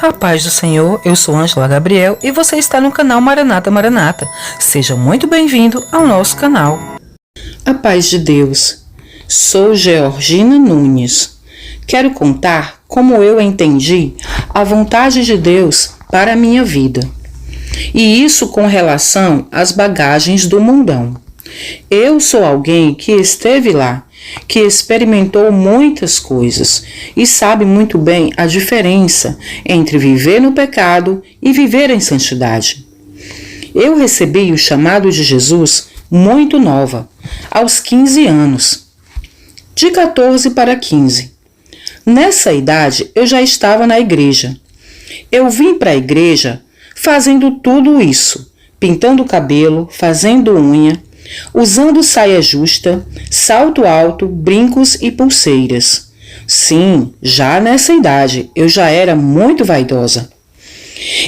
A paz do Senhor, eu sou Ângela Gabriel e você está no canal Maranata Maranata. Seja muito bem-vindo ao nosso canal. A paz de Deus. Sou Georgina Nunes. Quero contar como eu entendi a vontade de Deus para a minha vida. E isso com relação às bagagens do mundão. Eu sou alguém que esteve lá, que experimentou muitas coisas e sabe muito bem a diferença entre viver no pecado e viver em santidade. Eu recebi o chamado de Jesus muito nova, aos 15 anos, de 14 para 15. Nessa idade eu já estava na igreja. Eu vim para a igreja fazendo tudo isso, pintando o cabelo, fazendo unha, usando saia justa, salto alto, brincos e pulseiras. Sim, já nessa idade eu já era muito vaidosa.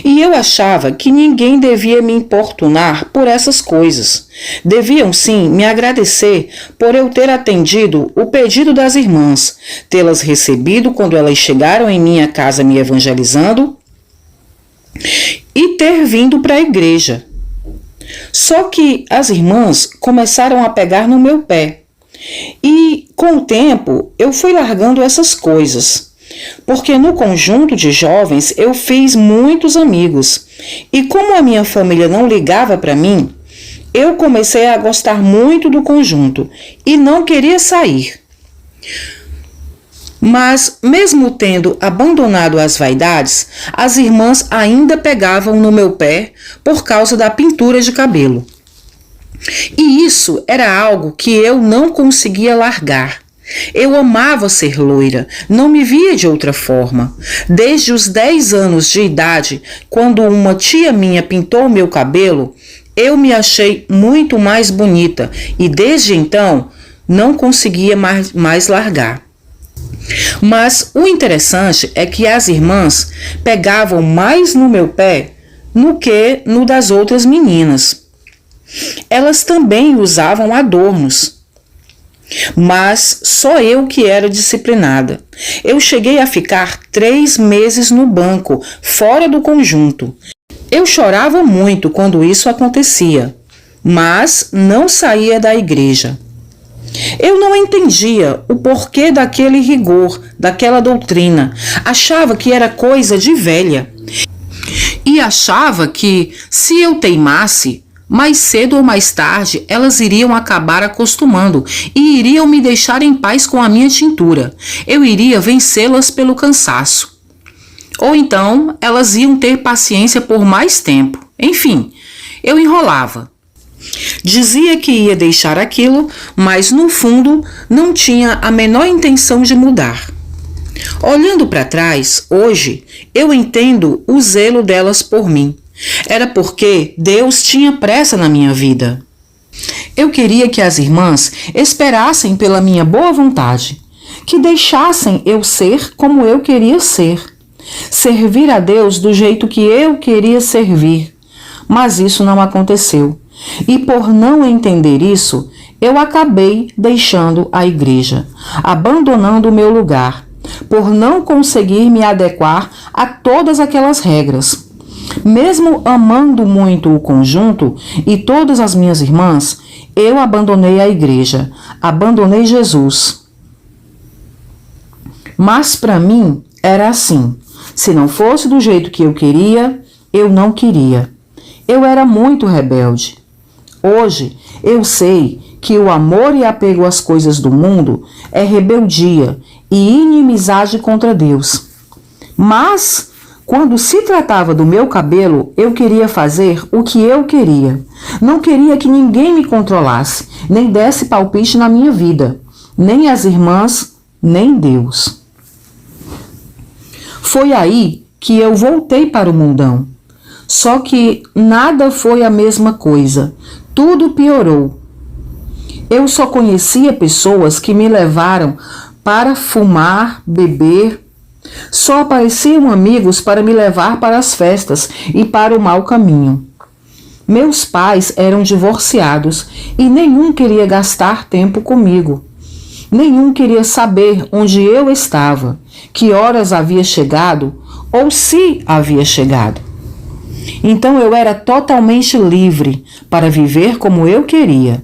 E eu achava que ninguém devia me importunar por essas coisas. Deviam sim me agradecer por eu ter atendido o pedido das irmãs, tê-las recebido quando elas chegaram em minha casa me evangelizando e ter vindo para a igreja. Só que as irmãs começaram a pegar no meu pé. E, com o tempo, eu fui largando essas coisas. Porque no conjunto de jovens eu fiz muitos amigos. E como a minha família não ligava para mim, eu comecei a gostar muito do conjunto e não queria sair. Mas, mesmo tendo abandonado as vaidades, as irmãs ainda pegavam no meu pé por causa da pintura de cabelo. E isso era algo que eu não conseguia largar. Eu amava ser loira, não me via de outra forma. Desde os 10 anos de idade, quando uma tia minha pintou meu cabelo, eu me achei muito mais bonita e desde então não conseguia mais largar. Mas o interessante é que as irmãs pegavam mais no meu pé do que no das outras meninas. Elas também usavam adornos, mas só eu que era disciplinada. Eu cheguei a ficar 3 meses no banco, fora do conjunto. Eu chorava muito quando isso acontecia, mas não saía da igreja. Eu não entendia o porquê daquele rigor, daquela doutrina. Achava que era coisa de velha. E achava que, se eu teimasse, mais cedo ou mais tarde elas iriam acabar acostumando e iriam me deixar em paz com a minha tintura. Eu iria vencê-las pelo cansaço. Ou então elas iam ter paciência por mais tempo. Enfim, eu enrolava. Dizia que ia deixar aquilo, mas no fundo não tinha a menor intenção de mudar. Olhando para trás, hoje, eu entendo o zelo delas por mim. Era porque Deus tinha pressa na minha vida. Eu queria que as irmãs esperassem pela minha boa vontade, que deixassem eu ser como eu queria ser, servir a Deus do jeito que eu queria servir. Mas isso não aconteceu. E por não entender isso, eu acabei deixando a igreja, abandonando o meu lugar, por não conseguir me adequar a todas aquelas regras. Mesmo amando muito o conjunto e todas as minhas irmãs, eu abandonei a igreja, abandonei Jesus. Mas para mim era assim, se não fosse do jeito que eu queria, eu não queria. Eu era muito rebelde. Hoje, eu sei que o amor e apego às coisas do mundo é rebeldia e inimizade contra Deus. Mas, quando se tratava do meu cabelo, eu queria fazer o que eu queria. Não queria que ninguém me controlasse, nem desse palpite na minha vida, nem as irmãs, nem Deus. Foi aí que eu voltei para o mundão. Só que nada foi a mesma coisa. Tudo piorou. Eu só conhecia pessoas que me levaram para fumar, beber. Só apareciam amigos para me levar para as festas e para o mau caminho. Meus pais eram divorciados e nenhum queria gastar tempo comigo. Nenhum queria saber onde eu estava, que horas havia chegado ou se havia chegado. Então eu era totalmente livre para viver como eu queria.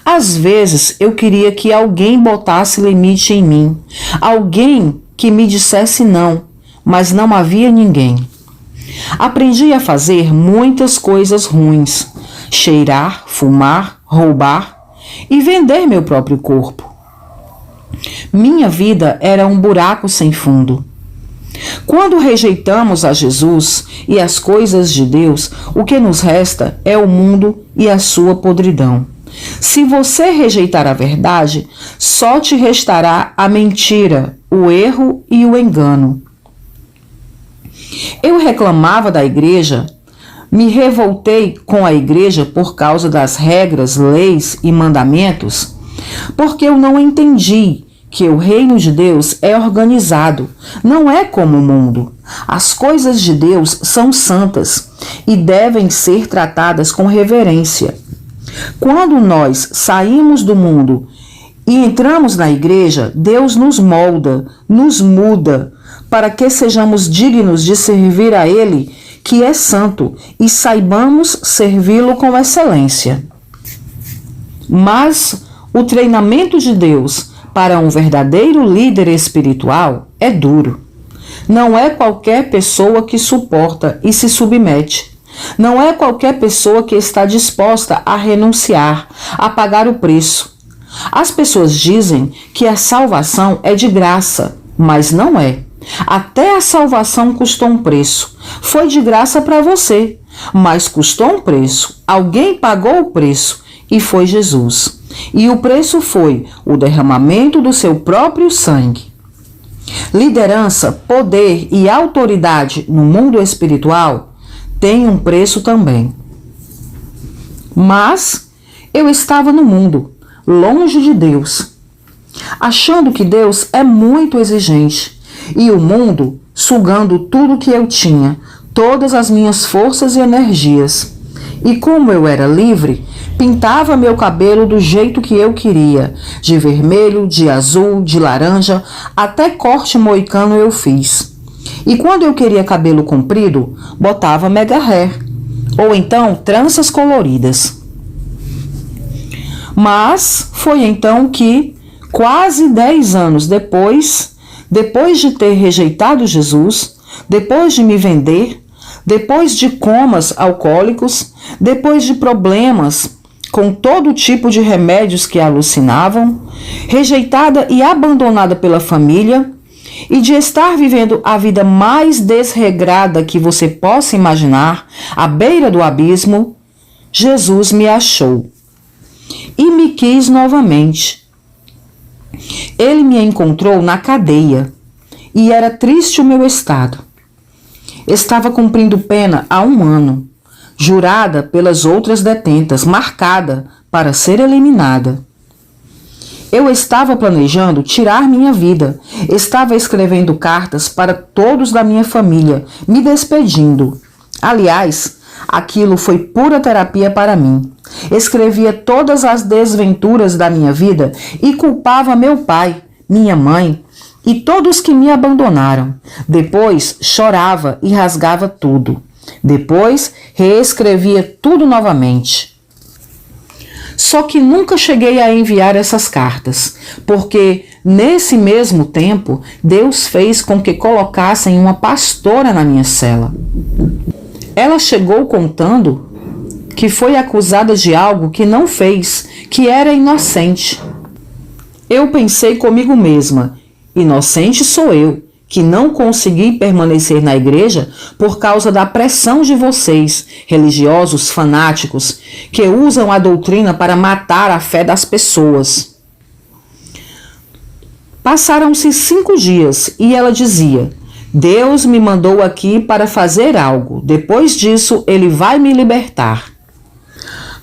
Às vezes eu queria que alguém botasse limite em mim, alguém que me dissesse não, mas não havia ninguém. Aprendi a fazer muitas coisas ruins, cheirar, fumar, roubar e vender meu próprio corpo. Minha vida era um buraco sem fundo. Quando rejeitamos a Jesus e as coisas de Deus, o que nos resta é o mundo e a sua podridão. Se você rejeitar a verdade, só te restará a mentira, o erro e o engano. Eu reclamava da igreja, me revoltei com a igreja por causa das regras, leis e mandamentos, porque eu não entendi que o reino de Deus é organizado, não é como o mundo. As coisas de Deus são santas e devem ser tratadas com reverência. Quando nós saímos do mundo e entramos na igreja, Deus nos molda, nos muda, para que sejamos dignos de servir a Ele, que é santo, e saibamos servi-lo com excelência. Mas o treinamento de Deus para um verdadeiro líder espiritual é duro. Não é qualquer pessoa que suporta e se submete. Não é qualquer pessoa que está disposta a renunciar, a pagar o preço. As pessoas dizem que a salvação é de graça, mas não é. Até a salvação custou um preço. Foi de graça para você, mas custou um preço. Alguém pagou o preço e foi Jesus. E o preço foi o derramamento do seu próprio sangue. Liderança, poder e autoridade no mundo espiritual tem um preço também. Mas eu estava no mundo, longe de Deus, achando que Deus é muito exigente e o mundo sugando tudo que eu tinha, todas as minhas forças e energias. E como eu era livre, pintava meu cabelo do jeito que eu queria, de vermelho, de azul, de laranja, até corte moicano eu fiz. E quando eu queria cabelo comprido, botava mega hair, ou então tranças coloridas. Mas foi então que, quase 10 anos depois de ter rejeitado Jesus, depois de me vender, depois de comas alcoólicos, depois de problemas com todo tipo de remédios que alucinavam, rejeitada e abandonada pela família, e de estar vivendo a vida mais desregrada que você possa imaginar, à beira do abismo, Jesus me achou e me quis novamente. Ele me encontrou na cadeia e era triste o meu estado. Estava cumprindo pena há 1 ano, jurada pelas outras detentas, marcada para ser eliminada. Eu estava planejando tirar minha vida, estava escrevendo cartas para todos da minha família, me despedindo. Aliás, aquilo foi pura terapia para mim. Escrevia todas as desventuras da minha vida e culpava meu pai, minha mãe e todos que me abandonaram. Depois chorava e rasgava tudo. Depois reescrevia tudo novamente. Só que nunca cheguei a enviar essas cartas, porque nesse mesmo tempo Deus fez com que colocassem uma pastora na minha cela. Ela chegou contando que foi acusada de algo que não fez, que era inocente. Eu pensei comigo mesma, inocente sou eu, que não consegui permanecer na igreja por causa da pressão de vocês, religiosos fanáticos, que usam a doutrina para matar a fé das pessoas. Passaram-se 5 dias e ela dizia: Deus me mandou aqui para fazer algo, depois disso ele vai me libertar.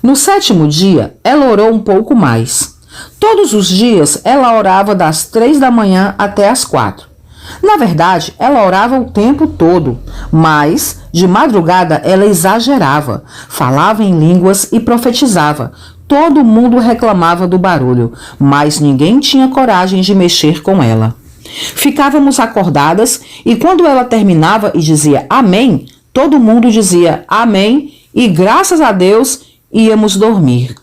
No 7º dia, ela orou um pouco mais. Todos os dias ela orava das 3 da manhã até as 4. Na verdade, ela orava o tempo todo, mas de madrugada ela exagerava, falava em línguas e profetizava. Todo mundo reclamava do barulho, mas ninguém tinha coragem de mexer com ela. Ficávamos acordadas e quando ela terminava e dizia amém, todo mundo dizia amém e graças a Deus íamos dormir.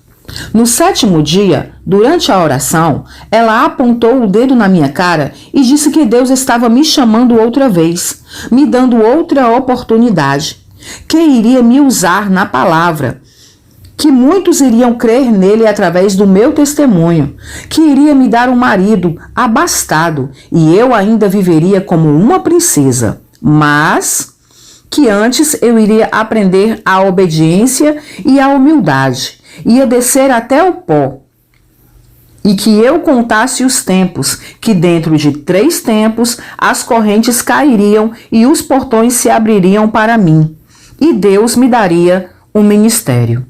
No 7º dia, durante a oração, ela apontou o dedo na minha cara e disse que Deus estava me chamando outra vez, me dando outra oportunidade, que iria me usar na palavra, que muitos iriam crer nele através do meu testemunho, que iria me dar um marido abastado e eu ainda viveria como uma princesa, mas que antes eu iria aprender a obediência e a humildade, ia descer até o pó, e que eu contasse os tempos, que dentro de 3 tempos as correntes cairiam e os portões se abririam para mim, e Deus me daria um ministério.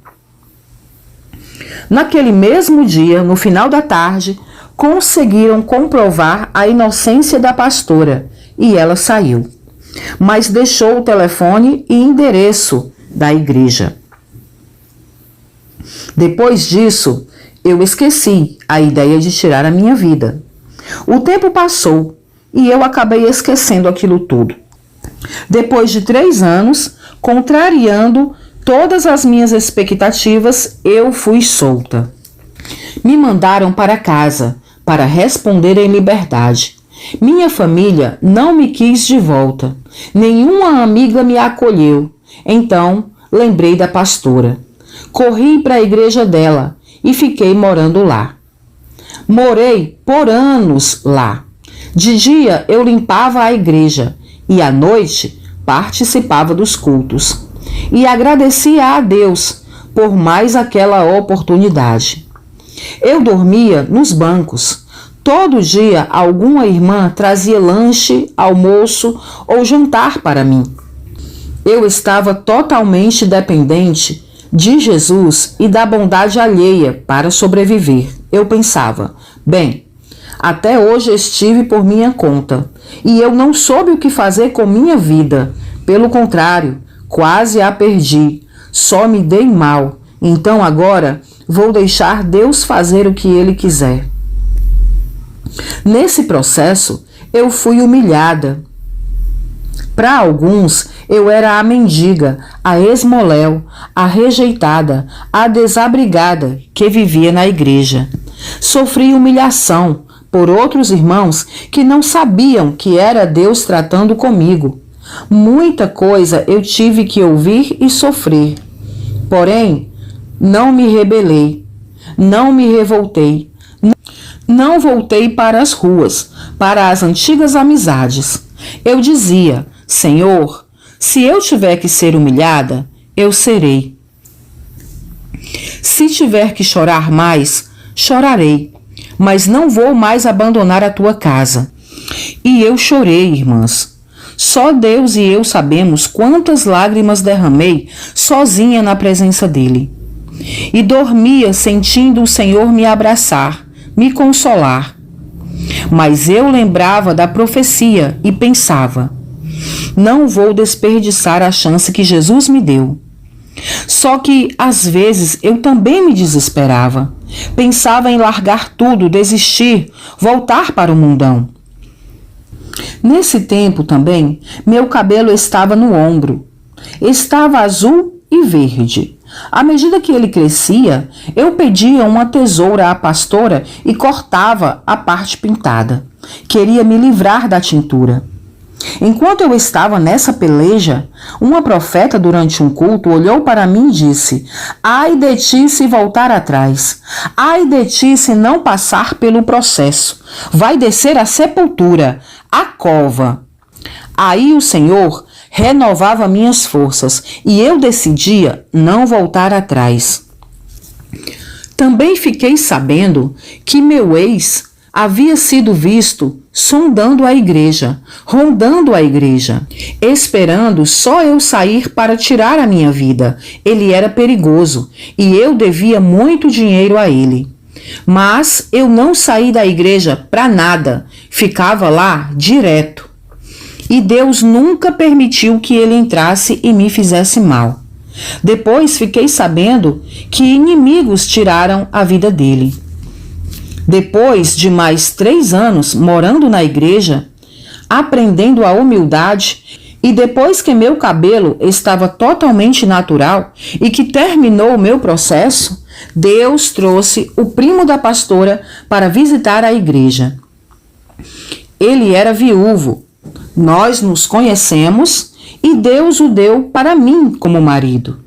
Naquele mesmo dia, no final da tarde, conseguiram comprovar a inocência da pastora e ela saiu, mas deixou o telefone e endereço da igreja. Depois disso, eu esqueci a ideia de tirar a minha vida. O tempo passou e eu acabei esquecendo aquilo tudo. Depois de 3 anos, contrariando todas as minhas expectativas, eu fui solta. Me mandaram para casa para responder em liberdade. Minha família não me quis de volta. Nenhuma amiga me acolheu. Então, lembrei da pastora. Corri para a igreja dela e fiquei morando lá. Morei por anos lá. De dia eu limpava a igreja e à noite participava dos cultos. E agradecia a Deus por mais aquela oportunidade. Eu dormia nos bancos. Todo dia alguma irmã trazia lanche, almoço ou jantar para mim. Eu estava totalmente dependente de Jesus e da bondade alheia para sobreviver. Eu pensava, bem, até hoje estive por minha conta e eu não soube o que fazer com minha vida. Pelo contrário, quase a perdi, só me dei mal. Então agora vou deixar Deus fazer o que Ele quiser. Nesse processo, eu fui humilhada. Para alguns, eu era a mendiga, a esmoléu, a rejeitada, a desabrigada que vivia na igreja. Sofri humilhação por outros irmãos que não sabiam que era Deus tratando comigo. Muita coisa eu tive que ouvir e sofrer. Porém, não me rebelei, não me revoltei, não voltei para as ruas, para as antigas amizades. Eu dizia, Senhor, se eu tiver que ser humilhada, eu serei. Se tiver que chorar mais, chorarei, mas não vou mais abandonar a tua casa. E eu chorei, irmãs. Só Deus e eu sabemos quantas lágrimas derramei sozinha na presença dele. E dormia sentindo o Senhor me abraçar, me consolar. Mas eu lembrava da profecia e pensava, não vou desperdiçar a chance que Jesus me deu. Só que, às vezes, eu também me desesperava. Pensava em largar tudo, desistir, voltar para o mundão. Nesse tempo também, meu cabelo estava no ombro. Estava azul e verde. À medida que ele crescia, eu pedia uma tesoura à pastora e cortava a parte pintada. Queria me livrar da tintura. Enquanto eu estava nessa peleja, uma profeta durante um culto olhou para mim e disse, ai de ti se voltar atrás, ai de ti se não passar pelo processo, vai descer a sepultura, a cova. Aí o Senhor renovava minhas forças e eu decidia não voltar atrás. Também fiquei sabendo que meu ex havia sido visto sondando a igreja, rondando a igreja, esperando só eu sair para tirar a minha vida. Ele era perigoso e eu devia muito dinheiro a ele. Mas eu não saí da igreja para nada, ficava lá direto. E Deus nunca permitiu que ele entrasse e me fizesse mal. Depois fiquei sabendo que inimigos tiraram a vida dele. Depois de mais 3 anos morando na igreja, aprendendo a humildade, e depois que meu cabelo estava totalmente natural e que terminou o meu processo, Deus trouxe o primo da pastora para visitar a igreja. Ele era viúvo. Nós nos conhecemos e Deus o deu para mim como marido,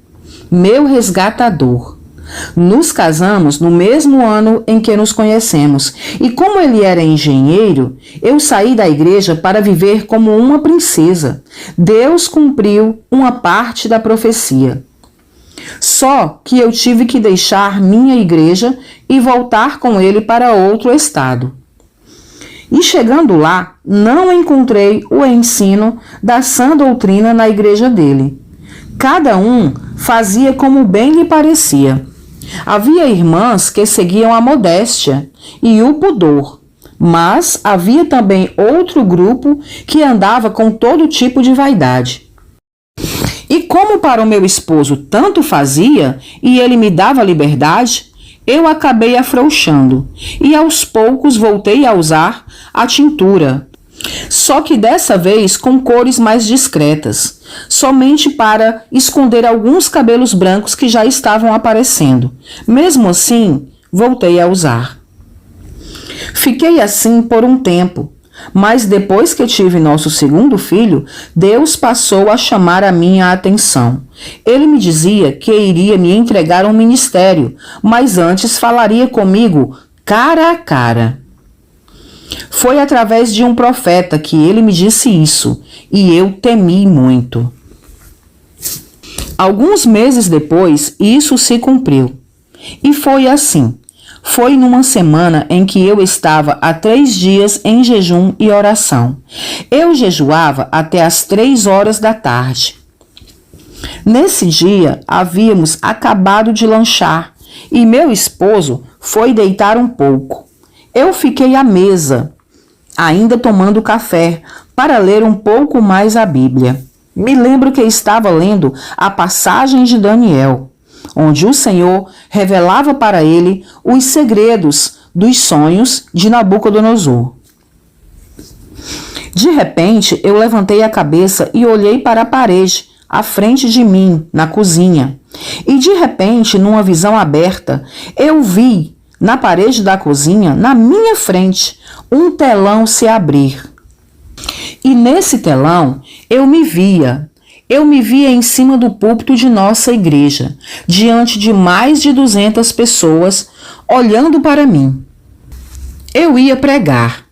meu resgatador. Nos casamos no mesmo ano em que nos conhecemos, e como ele era engenheiro, eu saí da igreja para viver como uma princesa. Deus cumpriu uma parte da profecia. Só que eu tive que deixar minha igreja e voltar com ele para outro estado. E chegando lá, não encontrei o ensino da sã doutrina na igreja dele. Cada um fazia como bem lhe parecia. Havia irmãs que seguiam a modéstia e o pudor, mas havia também outro grupo que andava com todo tipo de vaidade. E como para o meu esposo tanto fazia e ele me dava liberdade, eu acabei afrouxando e aos poucos voltei a usar a tintura, só que dessa vez com cores mais discretas, somente para esconder alguns cabelos brancos que já estavam aparecendo. Mesmo assim, voltei a usar. Fiquei assim por um tempo, mas depois que tive nosso segundo filho, Deus passou a chamar a minha atenção. Ele me dizia que iria me entregar um ministério, mas antes falaria comigo cara a cara. Foi através de um profeta que ele me disse isso, e eu temi muito. Alguns meses depois, isso se cumpriu. E foi assim. Foi numa semana em que eu estava há 3 dias em jejum e oração. Eu jejuava até as 3 horas da tarde. Nesse dia, havíamos acabado de lanchar e meu esposo foi deitar um pouco. Eu fiquei à mesa, ainda tomando café, para ler um pouco mais a Bíblia. Me lembro que estava lendo a passagem de Daniel, onde o Senhor revelava para ele os segredos dos sonhos de Nabucodonosor. De repente, eu levantei a cabeça e olhei para a parede, à frente de mim, na cozinha. E de repente, numa visão aberta, eu vi na parede da cozinha, na minha frente, um telão se abrir. E nesse telão, eu me via em cima do púlpito de nossa igreja, diante de mais de 200 pessoas, olhando para mim. Eu ia pregar.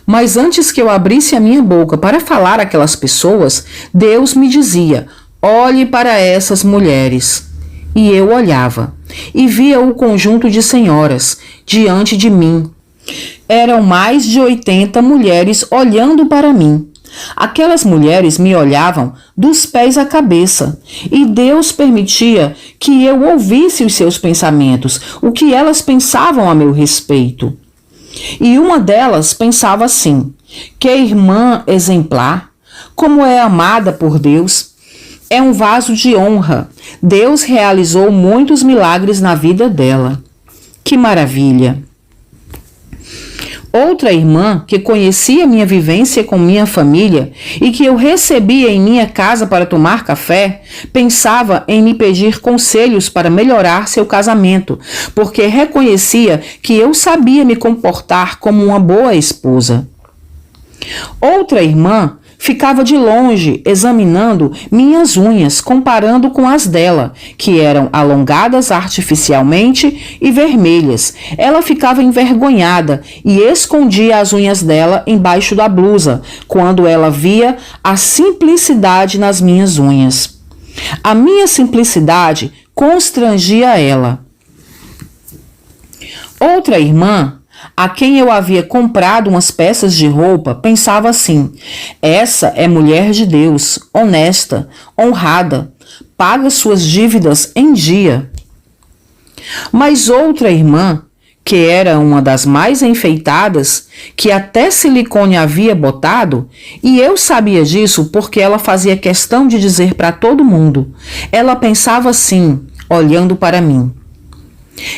Mas antes que eu abrisse a minha boca para falar àquelas pessoas, Deus me dizia: olhe para essas mulheres. E eu olhava, e via o conjunto de senhoras diante de mim. Eram mais de 80 mulheres olhando para mim. Aquelas mulheres me olhavam dos pés à cabeça, e Deus permitia que eu ouvisse os seus pensamentos, o que elas pensavam a meu respeito. E uma delas pensava assim: que irmã exemplar, como é amada por Deus. É um vaso de honra. Deus realizou muitos milagres na vida dela. Que maravilha! Outra irmã, que conhecia minha vivência com minha família e que eu recebia em minha casa para tomar café, pensava em me pedir conselhos para melhorar seu casamento, porque reconhecia que eu sabia me comportar como uma boa esposa. Outra irmã ficava de longe examinando minhas unhas, comparando com as dela, que eram alongadas artificialmente e vermelhas. Ela ficava envergonhada e escondia as unhas dela embaixo da blusa, quando ela via a simplicidade nas minhas unhas. A minha simplicidade constrangia ela. Outra irmã, a quem eu havia comprado umas peças de roupa, pensava assim: essa é mulher de Deus, honesta, honrada, paga suas dívidas em dia. Mas outra irmã, que era uma das mais enfeitadas, que até silicone havia botado, e eu sabia disso porque ela fazia questão de dizer para todo mundo, ela pensava assim, olhando para mim: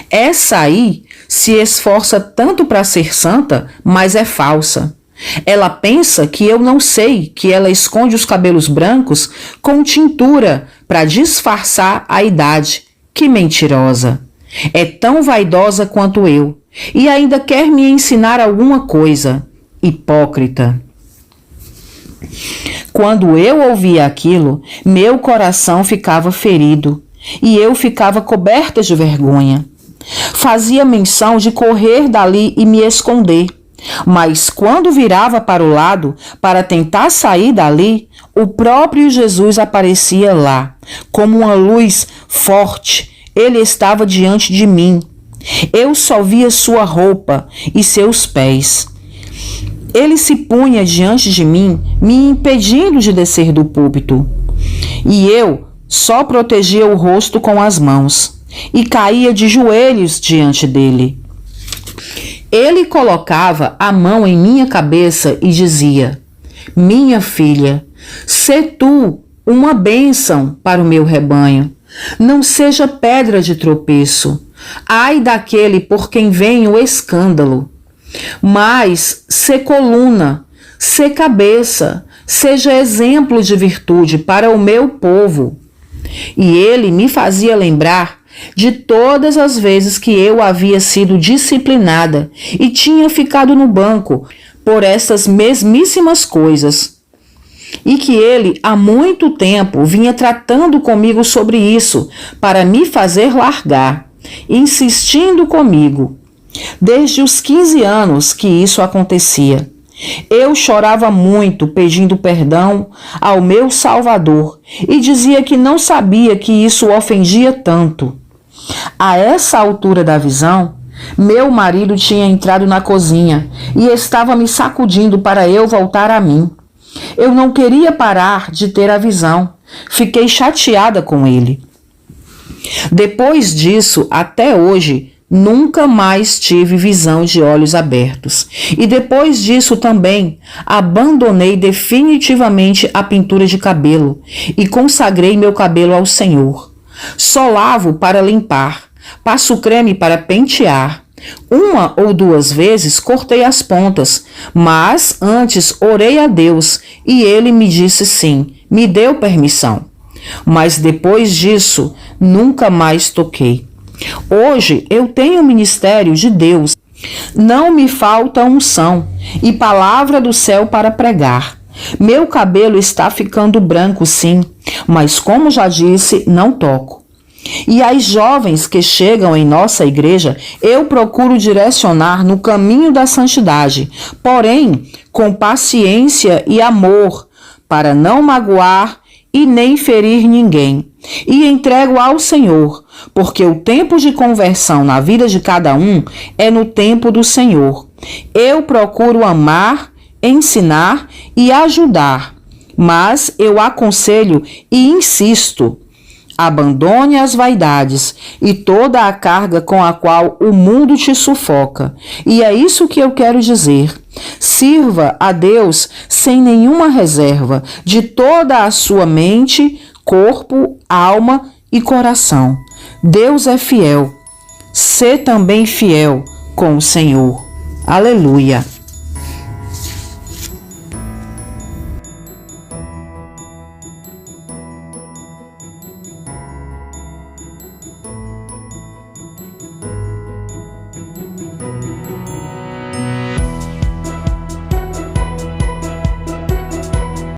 essa aí se esforça tanto para ser santa, mas é falsa. Ela pensa que eu não sei que ela esconde os cabelos brancos com tintura para disfarçar a idade. Que mentirosa! É tão vaidosa quanto eu e ainda quer me ensinar alguma coisa. Hipócrita! Quando eu ouvia aquilo, meu coração ficava ferido e eu ficava coberta de vergonha. Fazia menção de correr dali e me esconder, mas quando virava para o lado para tentar sair dali, o próprio Jesus aparecia lá, como uma luz forte. Ele estava diante de mim. Eu só via sua roupa e seus pés. Ele se punha diante de mim, me impedindo de descer do púlpito. E eu só protegia o rosto com as mãos e caía de joelhos diante dele. Ele colocava a mão em minha cabeça e dizia: minha filha, sê tu uma bênção para o meu rebanho. Não seja pedra de tropeço. Ai daquele por quem vem o escândalo. Mas sê coluna, sê cabeça, seja exemplo de virtude para o meu povo. E ele me fazia lembrar de todas as vezes que eu havia sido disciplinada e tinha ficado no banco por essas mesmíssimas coisas. E que ele há muito tempo vinha tratando comigo sobre isso para me fazer largar, insistindo comigo. Desde os 15 anos que isso acontecia. Eu chorava muito pedindo perdão ao meu Salvador e dizia que não sabia que isso o ofendia tanto. A essa altura da visão, meu marido tinha entrado na cozinha e estava me sacudindo para eu voltar a mim. Eu não queria parar de ter a visão. Fiquei chateada com ele. Depois disso, até hoje, nunca mais tive visão de olhos abertos. E depois disso também, abandonei definitivamente a pintura de cabelo e consagrei meu cabelo ao Senhor. Só lavo para limpar, passo creme para pentear. Uma ou duas vezes cortei as pontas, mas antes orei a Deus e ele me disse sim, me deu permissão. Mas depois disso, nunca mais toquei. Hoje eu tenho o ministério de Deus. Não me falta unção e palavra do céu para pregar. Meu cabelo está ficando branco, sim, mas como já disse, não toco. E as jovens que chegam em nossa igreja, eu procuro direcionar no caminho da santidade, porém com paciência e amor, para não magoar e nem ferir ninguém. E entrego ao Senhor, porque o tempo de conversão na vida de cada um é no tempo do Senhor. Eu procuro amar, ensinar e ajudar, mas eu aconselho e insisto: abandone as vaidades e toda a carga com a qual o mundo te sufoca. E é isso que eu quero dizer. Sirva a Deus sem nenhuma reserva, de toda a sua mente, corpo, alma e coração. Deus é fiel. Sê também fiel com o Senhor. Aleluia.